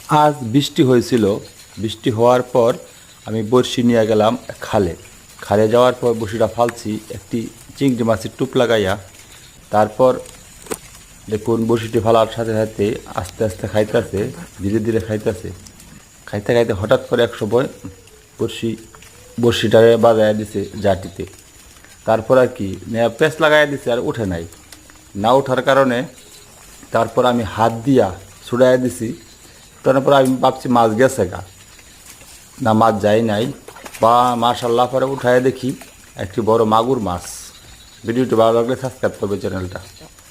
আজ বৃষ্টি হয়েছিল। বৃষ্টি হওয়ার পর আমি বড়শি নিয়ে গেলাম খালে। খালে যাওয়ার পর বড়শিটা ফালছি একটি চিংড়ি মাছের টোপ লাগাইয়া। তারপর দেখুন বড়শিটি ফালার সাথে সাথে আস্তে আস্তে খাইতেছে, ধীরে ধীরে খাইতেছে। খাইতে খাইতে হঠাৎ করে এক সময় বড়শিটারে বাজায় দিছে জাটিতে। তারপর আর কি পেঁচ লাগাই দিছে, আর উঠে নাই। না ওঠার কারণে তারপর আমি হাত দিয়া ছুড়াইয়া দিছি। তারপর আমি ভাবছি মাছ গেছে গা, না মাছ যায় নাই। বা মাশাল্লাহ পরে উঠায় দেখি একটি বড় মাগুর মাছ। ভিডিওটি ভালো লাগলে সাবস্ক্রাইব করবে চ্যানেলটা।